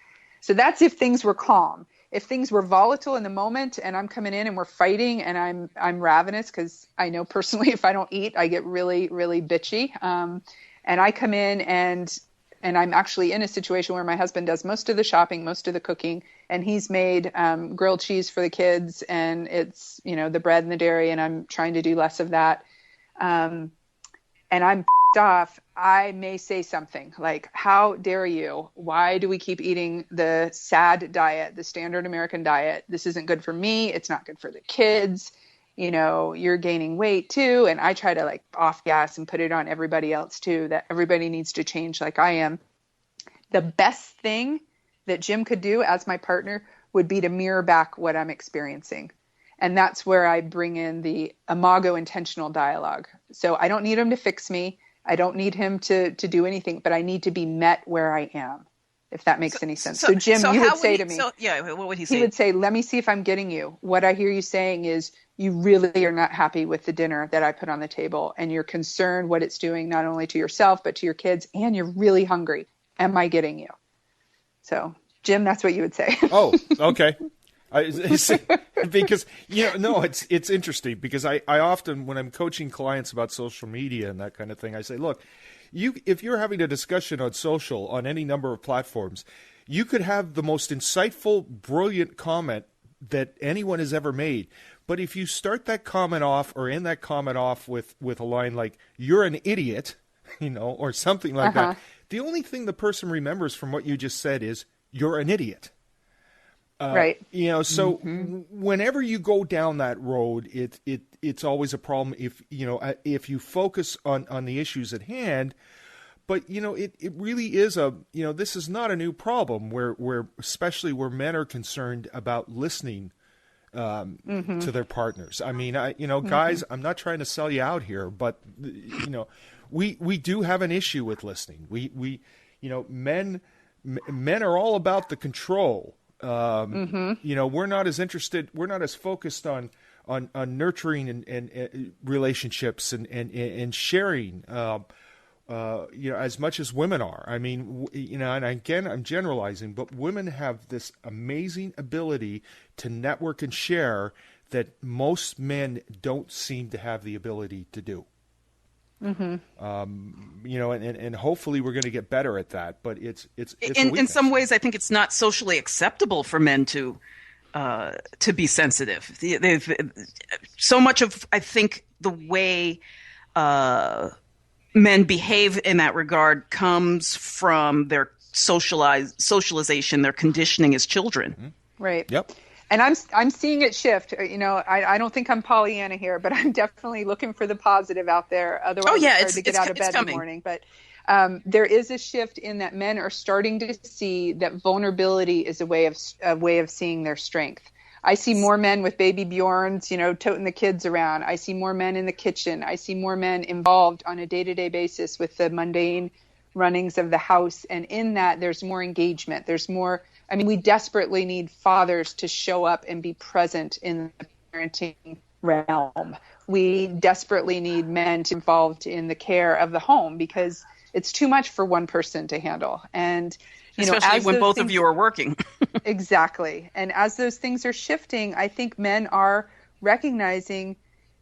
So that's if things were calm. If things were volatile in the moment and I'm coming in and we're fighting and I'm ravenous, because I know personally if I don't eat, I get really, really bitchy. And I come in and I'm actually in a situation where my husband does most of the shopping, most of the cooking, and he's made grilled cheese for the kids, and it's, the bread and the dairy, and I'm trying to do less of that. And I'm off. I may say something like, how dare you? Why do we keep eating the SAD diet, the standard American diet? This isn't good for me. It's not good for the kids. You're gaining weight too. And I try to off gas and put it on everybody else too, that everybody needs to change like I am. The best thing that Jim could do as my partner would be to mirror back what I'm experiencing. And that's where I bring in the imago intentional dialogue. So I don't need him to fix me. I don't need him to do anything, but I need to be met where I am, if that makes any sense. So Jim, you would say to me, what would he say? He would say, let me see if I'm getting you. What I hear you saying is you really are not happy with the dinner that I put on the table, and you're concerned what it's doing not only to yourself, but to your kids, and you're really hungry. Am I getting you? So Jim, that's what you would say. Oh, okay. Because it's interesting, because I often, when I'm coaching clients about social media and that kind of thing, I say, look, if you're having a discussion on social, on any number of platforms, you could have the most insightful, brilliant comment that anyone has ever made, but if you start that comment off or end that comment off with a line like, you're an idiot, or something like that, the only thing the person remembers from what you just said is, you're an idiot. Right. So whenever you go down that road, it's always a problem if you focus on the issues at hand. But, it really is this is not a new problem where especially where men are concerned about listening to their partners. I mean, guys, I'm not trying to sell you out here, but, we do have an issue with listening. Men are all about the control. We're not as interested. We're not as focused on nurturing and relationships and sharing. As much as women are. I mean, and again, I'm generalizing, but women have this amazing ability to network and share that most men don't seem to have the ability to do. And hopefully we're going to get better at that, but it's in some ways, I think it's not socially acceptable for men to be sensitive. They've so much of, I think, the way men behave in that regard comes from their socialization, their conditioning as children. Right. Yep. And I'm seeing it shift. I don't think I'm Pollyanna here, but I'm definitely looking for the positive out there. Otherwise, it's hard to get out of bed in the morning. But there is a shift in that men are starting to see that vulnerability is a way of seeing their strength. I see more men with baby Bjorns, toting the kids around. I see more men in the kitchen. I see more men involved on a day-to-day basis with the mundane runnings of the house. And in that, there's more engagement. There's more. I mean, we desperately need fathers to show up and be present in the parenting realm. We desperately need men to be involved in the care of the home because it's too much for one person to handle. And especially when both of you are working. Exactly. And as those things are shifting, I think men are recognizing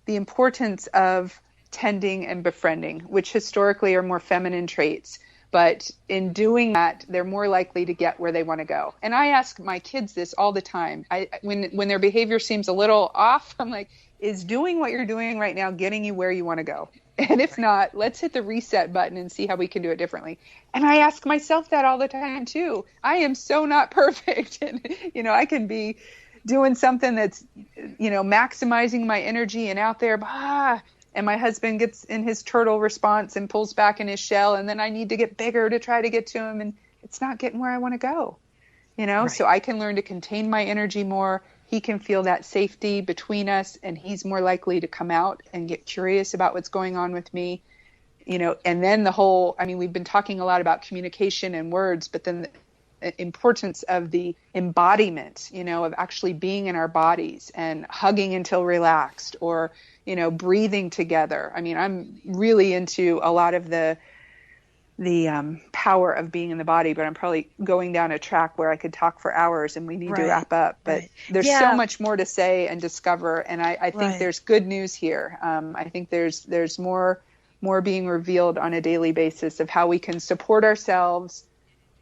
the importance of tending and befriending, which historically are more feminine traits. But in doing that, they're more likely to get where they want to go. And I ask my kids this all the time. When their behavior seems a little off, I'm like, is doing what you're doing right now getting you where you want to go? And if not, let's hit the reset button and see how we can do it differently. And I ask myself that all the time too. I am so not perfect. And, I can be doing something that's, maximizing my energy and out there, and my husband gets in his turtle response and pulls back in his shell. And then I need to get bigger to try to get to him. And it's not getting where I want to go, Right. So I can learn to contain my energy more. He can feel that safety between us, and he's more likely to come out and get curious about what's going on with me, and then we've been talking a lot about communication and words, but then the importance of the embodiment, of actually being in our bodies and hugging until relaxed or, breathing together. I mean, I'm really into a lot of the power of being in the body, but I'm probably going down a track where I could talk for hours and we need to wrap up. But there's so much more to say and discover. And I think there's good news here. I think there's more being revealed on a daily basis of how we can support ourselves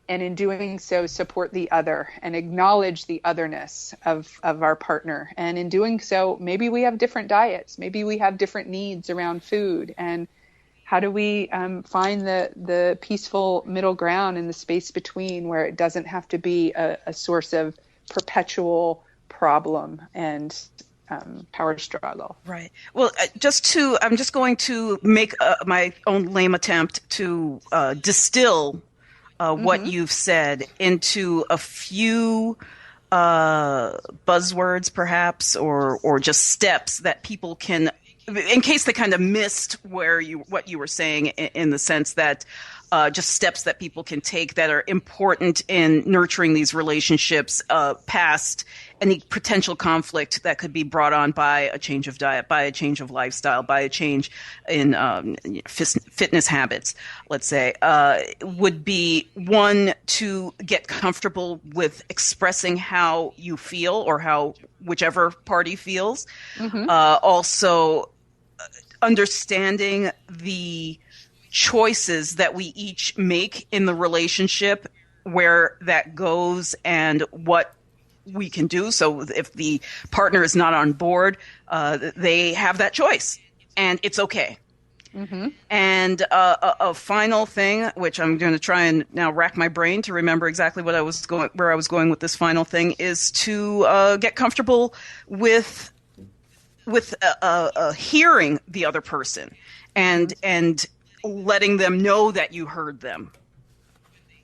and in doing so support the other and acknowledge the otherness of our partner. And in doing so, maybe we have different diets, maybe we have different needs around food, and how do we find the peaceful middle ground in the space between where it doesn't have to be a source of perpetual problem and power struggle? Right. Well, I'm just going to make my own lame attempt to distill what you've said into a few buzzwords, perhaps, or just steps that people can, in case they kind of missed what you were saying, in the sense that just steps that people can take that are important in nurturing these relationships past any potential conflict that could be brought on by a change of diet, by a change of lifestyle, by a change in fitness habits, let's say, would be one, to get comfortable with expressing how you feel or how whichever party feels. Also, understanding the choices that we each make in the relationship, where that goes and what we can do. So if the partner is not on board, they have that choice and it's okay. And a final thing, which I'm going to try and now rack my brain to remember exactly where I was going with this final thing, is to get comfortable with hearing the other person and letting them know that you heard them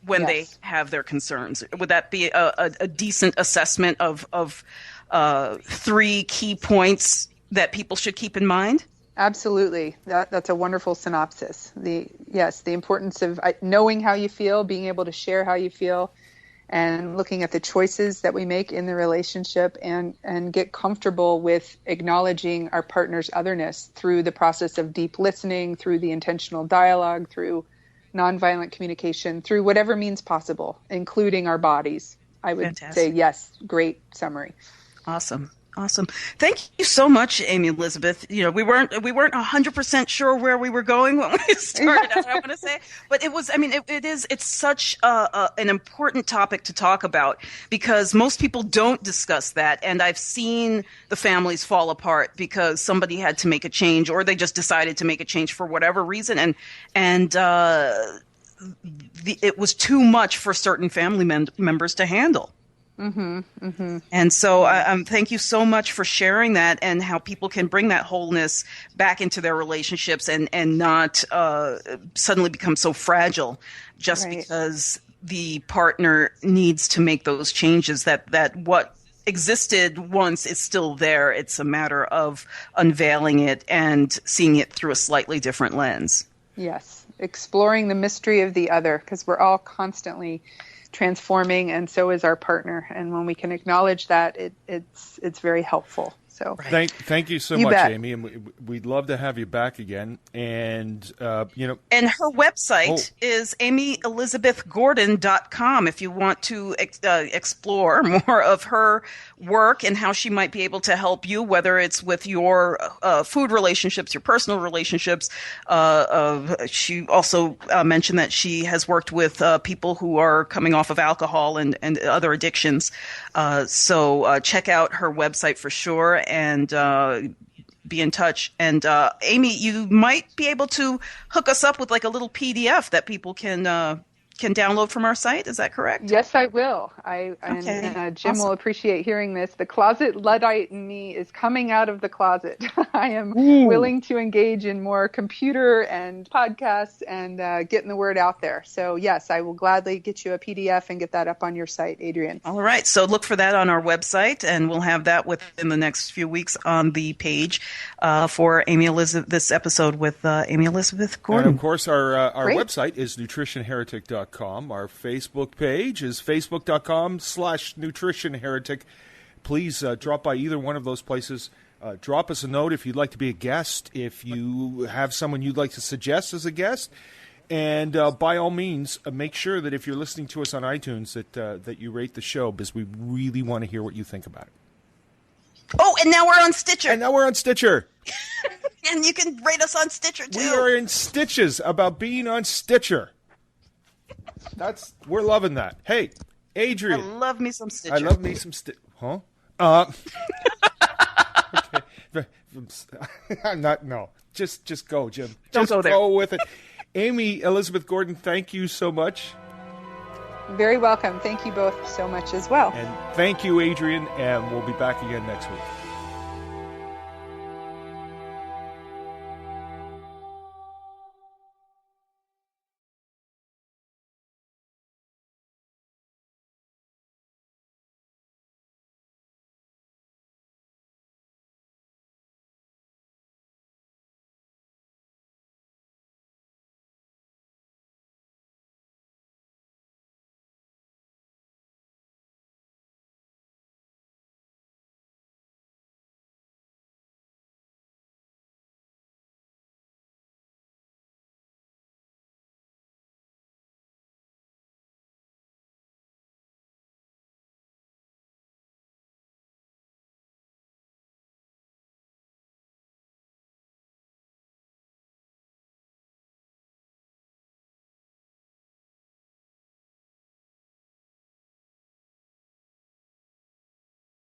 when they have their concerns. Would that be a decent assessment of 3 key points that people should keep in mind? Absolutely. That's a wonderful synopsis. The importance of knowing how you feel, being able to share how you feel, and looking at the choices that we make in the relationship, and get comfortable with acknowledging our partner's otherness through the process of deep listening, through the intentional dialogue, through nonviolent communication, through whatever means possible, including our bodies. I would say yes. Great summary. Awesome. Thank you so much, Amy Elizabeth. We weren't 100% sure where we were going when we started out, I want to say, but it's such an important topic to talk about, because most people don't discuss that. And I've seen the families fall apart because somebody had to make a change, or they just decided to make a change for whatever reason. And it was too much for certain family members to handle. And so thank you so much for sharing that, and how people can bring that wholeness back into their relationships and not suddenly become so fragile just because the partner needs to make those changes, that what existed once is still there. It's a matter of unveiling it and seeing it through a slightly different lens. Yes, exploring the mystery of the other, because we're all constantly transforming, and so is our partner. And when we can acknowledge that, it's very helpful. So thank you so much, bet. Amy, and we'd love to have you back again. And and her website is amyelizabethgordon.com if you want to explore more of her work and how she might be able to help you, whether it's with your food relationships, your personal relationships. She also mentioned that she has worked with people who are coming off of alcohol and other addictions. So check out her website for sure, and be in touch. And Amy, you might be able to hook us up with like a little PDF that people can download from our site. Is that correct? Yes, I will. And Jim will appreciate hearing this. The closet Luddite in me is coming out of the closet. I am willing to engage in more computer and podcasts and getting the word out there. So yes, I will gladly get you a PDF and get that up on your site, Adrienne. All right. So look for that on our website, and we'll have that within the next few weeks on the page for this episode with Amy Elizabeth Gordon. And of course, our website is nutritionheretic.com. Our Facebook page is facebook.com/nutritionheretic. Please drop by either one of those places. Drop us a note if you'd like to be a guest, if you have someone you'd like to suggest as a guest. And by all means, make sure that if you're listening to us on iTunes that you rate the show, because we really want to hear what you think about it. Oh, and now we're on Stitcher. And you can rate us on Stitcher, too. We are in stitches about being on Stitcher. We're loving that. Hey, Adrienne. I love me some Stitcher. I love me some Stitcher. Huh? Okay. I'm not. No. Just go, Jim. Don't go there. Go with it. Amy Elizabeth Gordon, thank you so much. Very welcome. Thank you both so much as well. And thank you, Adrienne. And we'll be back again next week.